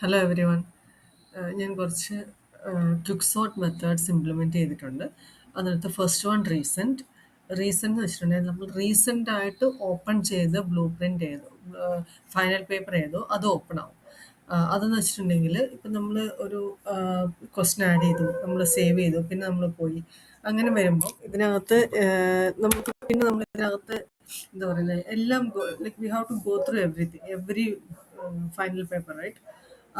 Hello every one. ഞാൻ കുറച്ച് quick sort methods implement ചെയ്തിട്ടുണ്ട്. അതിനകത്ത് ഫസ്റ്റ് വൺ റീസെൻറ്റ്. റീസെൻ്റ് എന്ന് വെച്ചിട്ടുണ്ടെങ്കിൽ നമ്മൾ റീസെൻ്റ് ആയിട്ട് ഓപ്പൺ ചെയ്ത് ബ്ലൂ പ്രിൻ്റ് ചെയ്തു, ഫൈനൽ പേപ്പർ ചെയ്തു, അത് ഓപ്പൺ ആവും. അതെന്ന് വെച്ചിട്ടുണ്ടെങ്കിൽ ഇപ്പം നമ്മൾ ഒരു ക്വസ്റ്റ്യൻ ആഡ് ചെയ്തു, നമ്മൾ സേവ് ചെയ്തു, പിന്നെ നമ്മൾ പോയി അങ്ങനെ വരുമ്പോൾ ഇതിനകത്ത് നമുക്ക് പിന്നെ നമ്മൾ ഇതിനകത്ത് എന്താ പറയുന്നത് എല്ലാം like we have to go through every final paper right.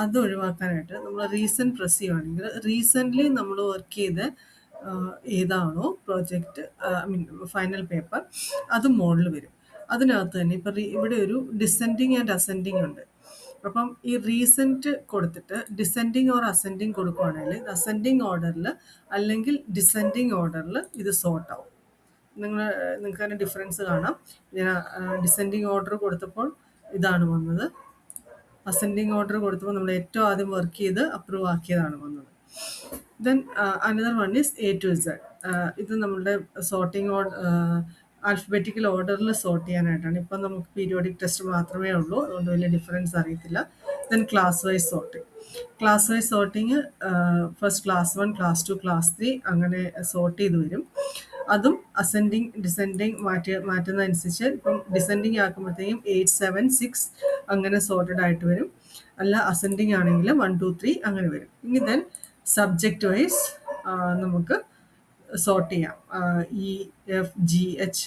അത് ഒഴിവാക്കാനായിട്ട് നമ്മൾ റീസെൻറ്റ് പ്രസ് ചെയ്യുവാണെങ്കിൽ റീസെൻ്റ്ലി നമ്മൾ വർക്ക് ചെയ്ത ഏതാണോ project I mean final paper അത് മുകളിൽ വരും. അതിനകത്ത് തന്നെ ഇപ്പം ഇവിടെ ഒരു ഡിസെൻഡിങ് ആൻഡ് അസെൻഡിങ് ഉണ്ട്. അപ്പം ഈ റീസെൻറ്റ് കൊടുത്തിട്ട് ഡിസെൻഡിങ് ഓർ അസെൻഡിങ് കൊടുക്കുവാണെങ്കിൽ അസെൻഡിങ് ഓർഡറിൽ അല്ലെങ്കിൽ ഡിസെൻഡിങ് ഓർഡറിൽ ഇത് സോർട്ട് ആവും. നിങ്ങൾക്ക് തന്നെ ഡിഫറൻസ് കാണാം. ഞാൻ ഡിസെൻഡിങ് ഓർഡർ കൊടുത്തപ്പോൾ ഇതാണ് വന്നത്, അസെൻഡിങ് ഓർഡർ കൊടുത്തപ്പോൾ നമ്മൾ ഏറ്റവും ആദ്യം വർക്ക് ചെയ്ത് അപ്രൂവ് ആക്കിയതാണ് വന്നത്. Then another one is A to Z. ഇത് നമ്മളുടെ സോർട്ടിങ് ആൽഫബറ്റിക്കൽ ഓർഡറിൽ സോർട്ട് ചെയ്യാനായിട്ടാണ്. ഇപ്പം നമുക്ക് പീരിയോഡിക് ടെസ്റ്റ് മാത്രമേ ഉള്ളൂ, അതുകൊണ്ട് വലിയ ഡിഫറൻസ് അറിയത്തില്ല. Then class vice sorting. Class vice sorting first class 1, class 2, class 3 അങ്ങനെ സോർട്ട് ചെയ്ത് വരും. അതും അസെൻഡിങ് ഡിസെൻഡിങ് മാറ്റുന്നതനുസരിച്ച് ഇപ്പം ഡിസെൻഡിങ് ആക്കുമ്പോഴത്തേക്കും 8, 7, 6 അങ്ങനെ സോർട്ടഡ് ആയിട്ട് വരും. അല്ല അസെൻഡിങ് ആണെങ്കിൽ 1, 2, 3 അങ്ങനെ വരും. ഇനി ദെൻ സബ്ജക്റ്റ് വൈസ് നമുക്ക് സോർട്ട് ചെയ്യാം. E, F, G, H.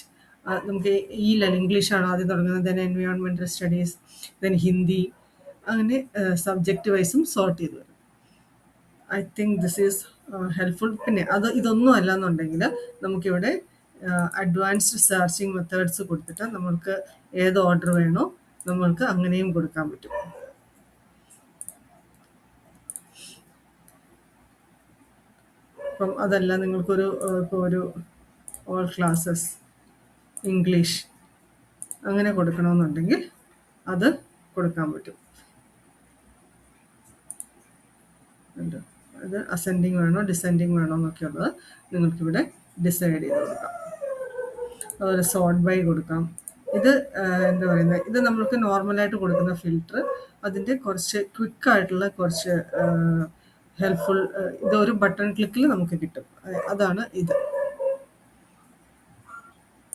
നമുക്ക് ഇയിലല്ല, ഇംഗ്ലീഷാണ് ആദ്യം തുടങ്ങുന്നത്, then environmental studies, then Hindi, അങ്ങനെ സബ്ജക്റ്റ് വൈസും സോർട്ട് ചെയ്ത് വരും. I think this is helpful. പിന്നെ ഇതൊന്നും അല്ല എന്നുണ്ടെങ്കിൽ നമുക്കിവിടെ അഡ്വാൻസ്ഡ് സെർച്ചിങ് മെത്തേഡ്സ് കൊടുത്തിട്ട് നമ്മൾക്ക് ഏത് ഓർഡർ വേണോ നമ്മൾക്ക് അങ്ങനെയും കൊടുക്കാൻ പറ്റും. അപ്പം അതല്ല നിങ്ങൾക്കൊരു ഇപ്പോൾ ഒരു ഓൾ ക്ലാസ്സസ് ഇംഗ്ലീഷ് അങ്ങനെ കൊടുക്കണമെന്നുണ്ടെങ്കിൽ അത് കൊടുക്കാൻ പറ്റും. അത് അസെൻഡിങ് വേണോ ഡിസെൻഡിങ് വേണോ എന്നൊക്കെയുള്ളത് നിങ്ങൾക്കിവിടെ ഡിസൈഡ് ചെയ്ത് കൊടുക്കാം. അതുപോലെ സോർട്ട് ബൈ കൊടുക്കാം. ഇത് എന്താ പറയുന്നത്, ഇത് നമ്മൾക്ക് നോർമലായിട്ട് കൊടുക്കുന്ന ഫിൽറ്റർ. അതിൻ്റെ കുറച്ച് ക്വിക്കായിട്ടുള്ള കുറച്ച് ഹെൽപ്ഫുൾ, ഇതൊരു ബട്ടൺ ക്ലിക്കിൽ നമുക്ക് കിട്ടും. അതാണ് ഇത്.